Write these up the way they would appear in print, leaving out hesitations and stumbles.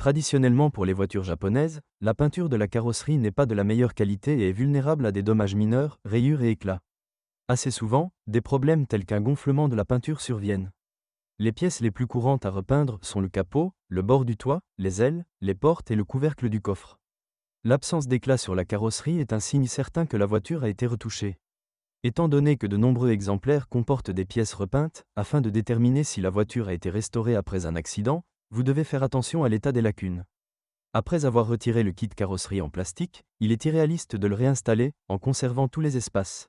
Traditionnellement pour les voitures japonaises, la peinture de la carrosserie n'est pas de la meilleure qualité et est vulnérable à des dommages mineurs, rayures et éclats. Assez souvent, des problèmes tels qu'un gonflement de la peinture surviennent. Les pièces les plus courantes à repeindre sont le capot, le bord du toit, les ailes, les portes et le couvercle du coffre. L'absence d'éclat sur la carrosserie est un signe certain que la voiture a été retouchée. Étant donné que de nombreux exemplaires comportent des pièces repeintes, afin de déterminer si la voiture a été restaurée après un accident, vous devez faire attention à l'état des lacunes. Après avoir retiré le kit carrosserie en plastique, il est irréaliste de le réinstaller, en conservant tous les espaces.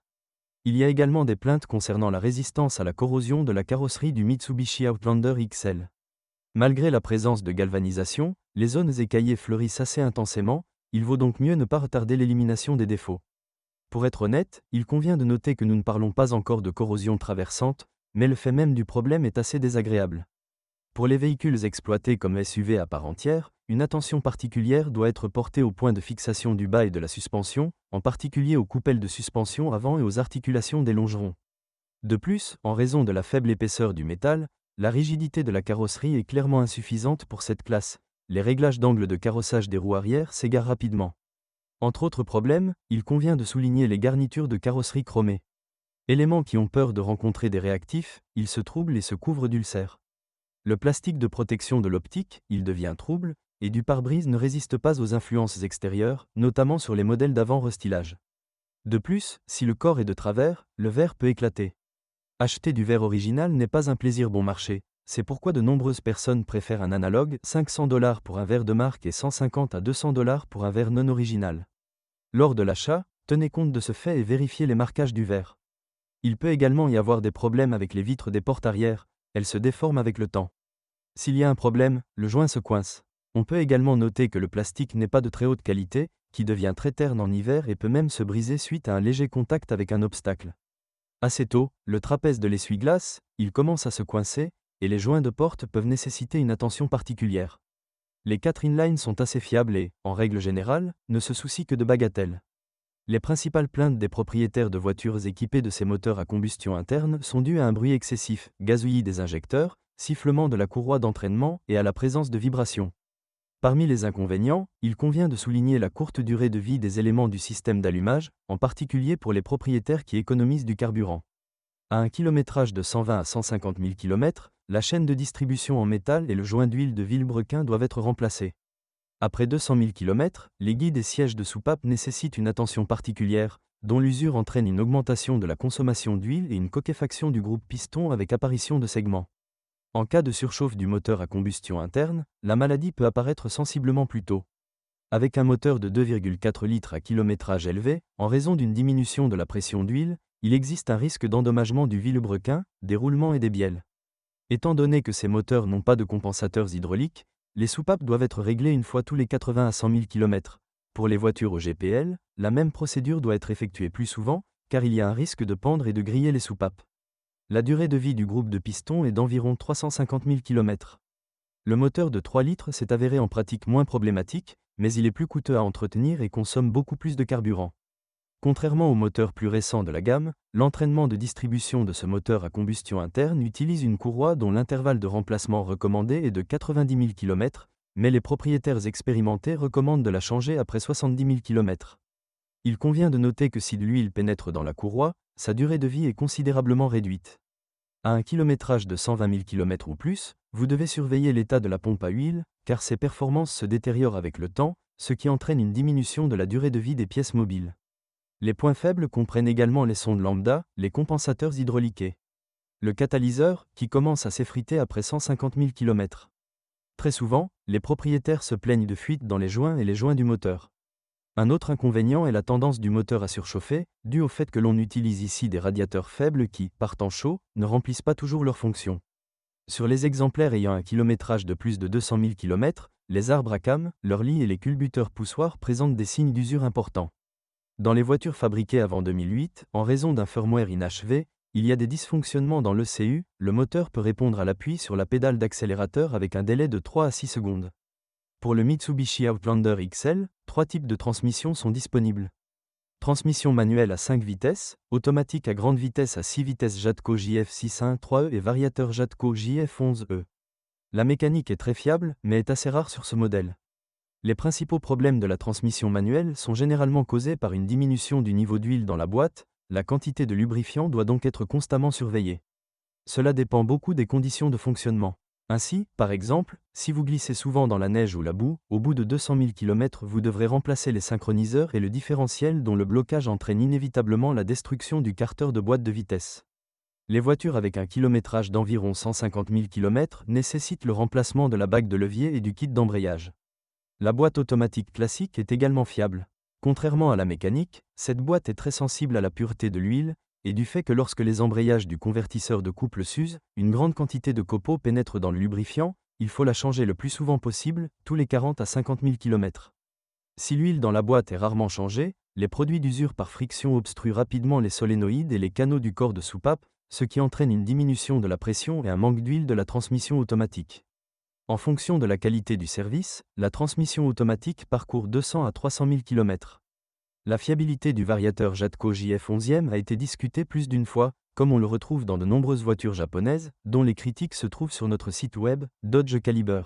Il y a également des plaintes concernant la résistance à la corrosion de la carrosserie du Mitsubishi Outlander XL. Malgré la présence de galvanisation, les zones écaillées fleurissent assez intensément, il vaut donc mieux ne pas retarder l'élimination des défauts. Pour être honnête, il convient de noter que nous ne parlons pas encore de corrosion traversante, mais le fait même du problème est assez désagréable. Pour les véhicules exploités comme SUV à part entière, une attention particulière doit être portée au point de fixation du bas et de la suspension, en particulier aux coupelles de suspension avant et aux articulations des longerons. De plus, en raison de la faible épaisseur du métal, la rigidité de la carrosserie est clairement insuffisante pour cette classe. Les réglages d'angle de carrossage des roues arrière s'égarent rapidement. Entre autres problèmes, il convient de souligner les garnitures de carrosserie chromées. Éléments qui ont peur de rencontrer des réactifs, ils se troublent et se couvrent d'ulcères. Le plastique de protection de l'optique, il devient trouble, et du pare-brise ne résiste pas aux influences extérieures, notamment sur les modèles d'avant restylage. De plus, si le corps est de travers, le verre peut éclater. Acheter du verre original n'est pas un plaisir bon marché, c'est pourquoi de nombreuses personnes préfèrent un analogue, $500 pour un verre de marque et $150 à $200 pour un verre non original. Lors de l'achat, tenez compte de ce fait et vérifiez les marquages du verre. Il peut également y avoir des problèmes avec les vitres des portes arrière, elles se déforment avec le temps. S'il y a un problème, le joint se coince. On peut également noter que le plastique n'est pas de très haute qualité, qui devient très terne en hiver et peut même se briser suite à un léger contact avec un obstacle. Assez tôt, le trapèze de l'essuie-glace, il commence à se coincer, et les joints de porte peuvent nécessiter une attention particulière. Les 4 inlines sont assez fiables et, en règle générale, ne se soucient que de bagatelles. Les principales plaintes des propriétaires de voitures équipées de ces moteurs à combustion interne sont dues à un bruit excessif, gazouillis des injecteurs, sifflement de la courroie d'entraînement et à la présence de vibrations. Parmi les inconvénients, il convient de souligner la courte durée de vie des éléments du système d'allumage, en particulier pour les propriétaires qui économisent du carburant. À un kilométrage de 120 à 150 000 km, la chaîne de distribution en métal et le joint d'huile de Villebrequin doivent être remplacés. Après 200 000 km, les guides et sièges de soupape nécessitent une attention particulière, dont l'usure entraîne une augmentation de la consommation d'huile et une coquefaction du groupe piston avec apparition de segments. En cas de surchauffe du moteur à combustion interne, la maladie peut apparaître sensiblement plus tôt. Avec un moteur de 2,4 litres à kilométrage élevé, en raison d'une diminution de la pression d'huile, il existe un risque d'endommagement du Villebrequin, des roulements et des bielles. Étant donné que ces moteurs n'ont pas de compensateurs hydrauliques, les soupapes doivent être réglées une fois tous les 80 à 100 000 km. Pour les voitures au GPL, la même procédure doit être effectuée plus souvent, car il y a un risque de pendre et de griller les soupapes. La durée de vie du groupe de pistons est d'environ 350 000 km. Le moteur de 3 litres s'est avéré en pratique moins problématique, mais il est plus coûteux à entretenir et consomme beaucoup plus de carburant. Contrairement aux moteurs plus récents de la gamme, l'entraînement de distribution de ce moteur à combustion interne utilise une courroie dont l'intervalle de remplacement recommandé est de 90 000 km, mais les propriétaires expérimentés recommandent de la changer après 70 000 km. Il convient de noter que si de l'huile pénètre dans la courroie, sa durée de vie est considérablement réduite. À un kilométrage de 120 000 km ou plus, vous devez surveiller l'état de la pompe à huile, car ses performances se détériorent avec le temps, ce qui entraîne une diminution de la durée de vie des pièces mobiles. Les points faibles comprennent également les sondes lambda, les compensateurs hydrauliqués. Le catalyseur, qui commence à s'effriter après 150 000 km. Très souvent, les propriétaires se plaignent de fuites dans les joints et les joints du moteur. Un autre inconvénient est la tendance du moteur à surchauffer, dû au fait que l'on utilise ici des radiateurs faibles qui, par temps chaud, ne remplissent pas toujours leur fonction. Sur les exemplaires ayant un kilométrage de plus de 200 000 km, les arbres à cames, leurs lits et les culbuteurs poussoirs présentent des signes d'usure importants. Dans les voitures fabriquées avant 2008, en raison d'un firmware inachevé, il y a des dysfonctionnements dans l'ECU, le moteur peut répondre à l'appui sur la pédale d'accélérateur avec un délai de 3 à 6 secondes. Pour le Mitsubishi Outlander XL, 3 types de transmissions sont disponibles. Transmission manuelle à 5 vitesses, automatique à grande vitesse à 6 vitesses Jatco JF613E et variateur Jatco JF11E. La mécanique est très fiable, mais est assez rare sur ce modèle. Les principaux problèmes de la transmission manuelle sont généralement causés par une diminution du niveau d'huile dans la boîte, la quantité de lubrifiant doit donc être constamment surveillée. Cela dépend beaucoup des conditions de fonctionnement. Ainsi, par exemple, si vous glissez souvent dans la neige ou la boue, au bout de 200 000 km vous devrez remplacer les synchroniseurs et le différentiel dont le blocage entraîne inévitablement la destruction du carter de boîte de vitesse. Les voitures avec un kilométrage d'environ 150 000 km nécessitent le remplacement de la bague de levier et du kit d'embrayage. La boîte automatique classique est également fiable. Contrairement à la mécanique, cette boîte est très sensible à la pureté de l'huile, et du fait que lorsque les embrayages du convertisseur de couple s'usent, une grande quantité de copeaux pénètre dans le lubrifiant, il faut la changer le plus souvent possible, tous les 40 à 50 000 km. Si l'huile dans la boîte est rarement changée, les produits d'usure par friction obstruent rapidement les solénoïdes et les canaux du corps de soupape, ce qui entraîne une diminution de la pression et un manque d'huile de la transmission automatique. En fonction de la qualité du service, la transmission automatique parcourt 200 à 300 000 km. La fiabilité du variateur Jatco JF11e a été discutée plus d'une fois, comme on le retrouve dans de nombreuses voitures japonaises, dont les critiques se trouvent sur notre site web, Dodge Caliber,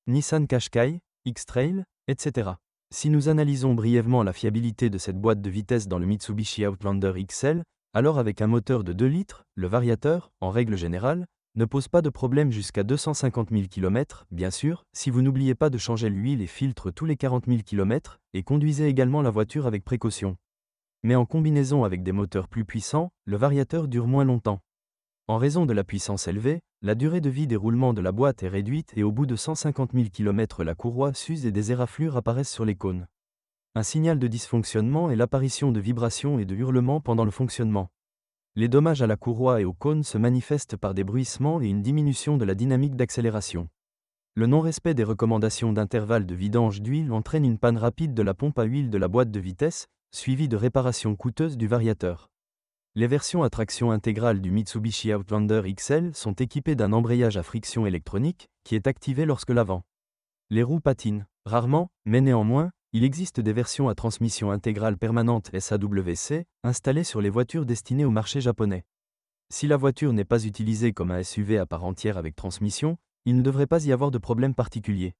Nissan Qashqai, X-Trail, etc. Si nous analysons brièvement la fiabilité de cette boîte de vitesse dans le Mitsubishi Outlander XL, alors avec un moteur de 2 litres, le variateur, en règle générale, ne pose pas de problème jusqu'à 250 000 km, bien sûr, si vous n'oubliez pas de changer l'huile et filtre tous les 40 000 km, et conduisez également la voiture avec précaution. Mais en combinaison avec des moteurs plus puissants, le variateur dure moins longtemps. En raison de la puissance élevée, la durée de vie des roulements de la boîte est réduite et au bout de 150 000 km la courroie s'use et des éraflures apparaissent sur les cônes. Un signal de dysfonctionnement est l'apparition de vibrations et de hurlements pendant le fonctionnement. Les dommages à la courroie et aux cônes se manifestent par des bruissements et une diminution de la dynamique d'accélération. Le non-respect des recommandations d'intervalle de vidange d'huile entraîne une panne rapide de la pompe à huile de la boîte de vitesse, suivie de réparations coûteuses du variateur. Les versions à traction intégrale du Mitsubishi Outlander XL sont équipées d'un embrayage à friction électronique, qui est activé lorsque l'avant. Les roues patinent, rarement, mais néanmoins, il existe des versions à transmission intégrale permanente SAWC, installées sur les voitures destinées au marché japonais. Si la voiture n'est pas utilisée comme un SUV à part entière avec transmission, il ne devrait pas y avoir de problème particulier.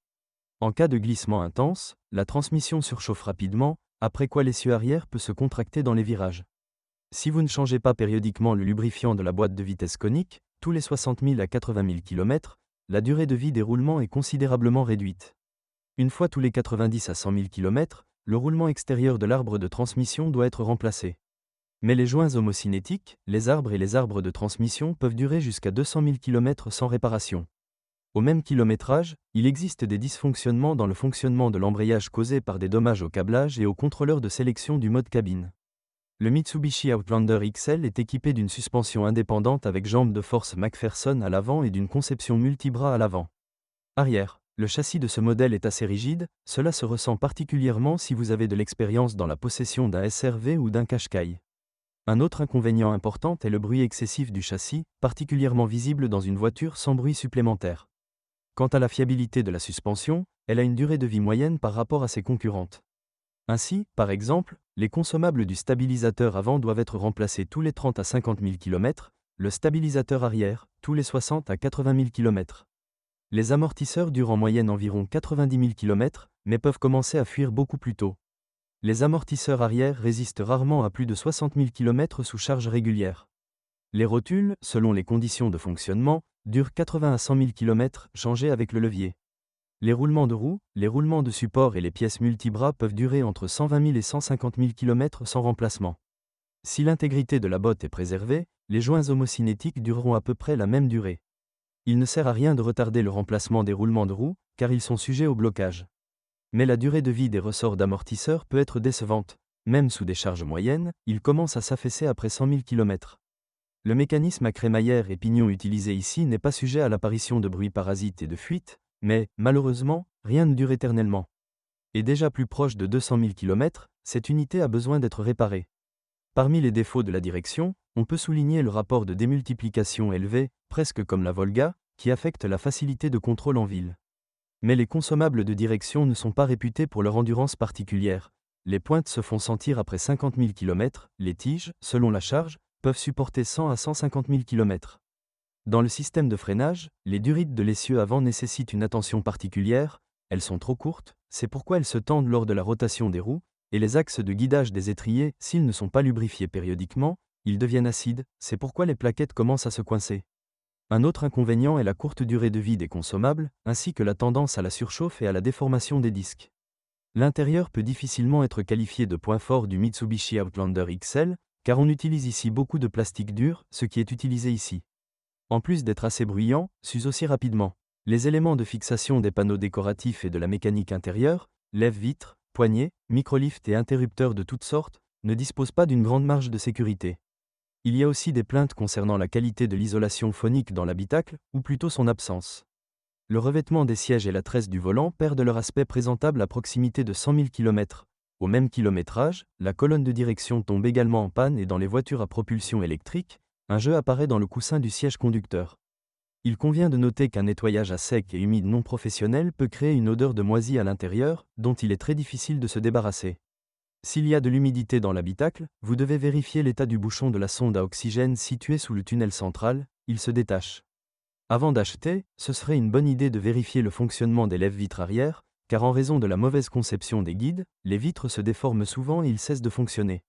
En cas de glissement intense, la transmission surchauffe rapidement, après quoi l'essieu arrière peut se contracter dans les virages. Si vous ne changez pas périodiquement le lubrifiant de la boîte de vitesse conique, tous les 60 000 à 80 000 km, la durée de vie des roulements est considérablement réduite. Une fois tous les 90 à 100 000 km, le roulement extérieur de l'arbre de transmission doit être remplacé. Mais les joints homocinétiques, les arbres et les arbres de transmission peuvent durer jusqu'à 200 000 km sans réparation. Au même kilométrage, il existe des dysfonctionnements dans le fonctionnement de l'embrayage causés par des dommages au câblage et au contrôleur de sélection du mode cabine. Le Mitsubishi Outlander XL est équipé d'une suspension indépendante avec jambes de force McPherson à l'avant et d'une conception multibras à l'avant. Arrière. Le châssis de ce modèle est assez rigide, cela se ressent particulièrement si vous avez de l'expérience dans la possession d'un SRV ou d'un Qashqai. Un autre inconvénient important est le bruit excessif du châssis, particulièrement visible dans une voiture sans bruit supplémentaire. Quant à la fiabilité de la suspension, elle a une durée de vie moyenne par rapport à ses concurrentes. Ainsi, par exemple, les consommables du stabilisateur avant doivent être remplacés tous les 30 à 50 000 km, le stabilisateur arrière, tous les 60 à 80 000 km. Les amortisseurs durent en moyenne environ 90 000 km, mais peuvent commencer à fuir beaucoup plus tôt. Les amortisseurs arrière résistent rarement à plus de 60 000 km sous charge régulière. Les rotules, selon les conditions de fonctionnement, durent 80 à 100 000 km, changés avec le levier. Les roulements de roues, les roulements de support et les pièces multibras peuvent durer entre 120 000 et 150 000 km sans remplacement. Si l'intégrité de la botte est préservée, les joints homocinétiques dureront à peu près la même durée. Il ne sert à rien de retarder le remplacement des roulements de roues, car ils sont sujets au blocage. Mais la durée de vie des ressorts d'amortisseurs peut être décevante. Même sous des charges moyennes, ils commencent à s'affaisser après 100 000 km. Le mécanisme à crémaillère et pignon utilisé ici n'est pas sujet à l'apparition de bruits parasites et de fuites, mais, malheureusement, rien ne dure éternellement. Et déjà plus proche de 200 000 km, cette unité a besoin d'être réparée. Parmi les défauts de la direction, on peut souligner le rapport de démultiplication élevé, presque comme la Volga, qui affecte la facilité de contrôle en ville. Mais les consommables de direction ne sont pas réputés pour leur endurance particulière. Les pointes se font sentir après 50 000 km, les tiges, selon la charge, peuvent supporter 100 à 150 000 km. Dans le système de freinage, les durites de l'essieu avant nécessitent une attention particulière, elles sont trop courtes, c'est pourquoi elles se tendent lors de la rotation des roues, et les axes de guidage des étriers, s'ils ne sont pas lubrifiés périodiquement, ils deviennent acides, c'est pourquoi les plaquettes commencent à se coincer. Un autre inconvénient est la courte durée de vie des consommables, ainsi que la tendance à la surchauffe et à la déformation des disques. L'intérieur peut difficilement être qualifié de point fort du Mitsubishi Outlander XL, car on utilise ici beaucoup de plastique dur, ce qui est utilisé ici. En plus d'être assez bruyant, s'use aussi rapidement. Les éléments de fixation des panneaux décoratifs et de la mécanique intérieure, lève-vitres, poignées, microlifts et interrupteurs de toutes sortes, ne disposent pas d'une grande marge de sécurité. Il y a aussi des plaintes concernant la qualité de l'isolation phonique dans l'habitacle, ou plutôt son absence. Le revêtement des sièges et la tresse du volant perdent leur aspect présentable à proximité de 100 000 km. Au même kilométrage, la colonne de direction tombe également en panne et dans les voitures à propulsion électrique, un jeu apparaît dans le coussin du siège conducteur. Il convient de noter qu'un nettoyage à sec et humide non professionnel peut créer une odeur de moisi à l'intérieur, dont il est très difficile de se débarrasser. S'il y a de l'humidité dans l'habitacle, vous devez vérifier l'état du bouchon de la sonde à oxygène situé sous le tunnel central, il se détache. Avant d'acheter, ce serait une bonne idée de vérifier le fonctionnement des lève-vitres arrière, car en raison de la mauvaise conception des guides, les vitres se déforment souvent et ils cessent de fonctionner.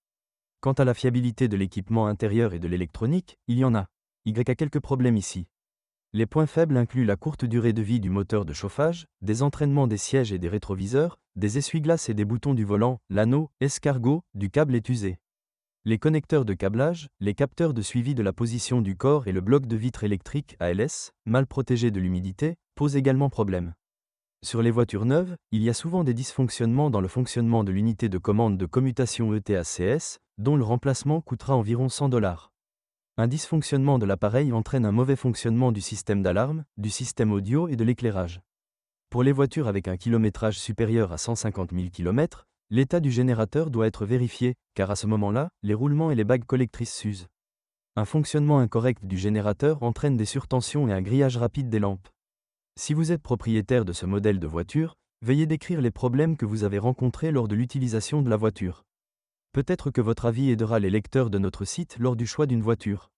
Quant à la fiabilité de l'équipement intérieur et de l'électronique, il y en a. Y a quelques problèmes ici. Les points faibles incluent la courte durée de vie du moteur de chauffage, des entraînements des sièges et des rétroviseurs, des essuie-glaces et des boutons du volant, l'anneau, escargot, du câble est usé. Les connecteurs de câblage, les capteurs de suivi de la position du corps et le bloc de vitre électrique ALS, mal protégés de l'humidité, posent également problème. Sur les voitures neuves, il y a souvent des dysfonctionnements dans le fonctionnement de l'unité de commande de commutation ETACS, dont le remplacement coûtera environ $100. Un dysfonctionnement de l'appareil entraîne un mauvais fonctionnement du système d'alarme, du système audio et de l'éclairage. Pour les voitures avec un kilométrage supérieur à 150 000 km, l'état du générateur doit être vérifié, car à ce moment-là, les roulements et les bagues collectrices s'usent. Un fonctionnement incorrect du générateur entraîne des surtensions et un grillage rapide des lampes. Si vous êtes propriétaire de ce modèle de voiture, veuillez décrire les problèmes que vous avez rencontrés lors de l'utilisation de la voiture. Peut-être que votre avis aidera les lecteurs de notre site lors du choix d'une voiture.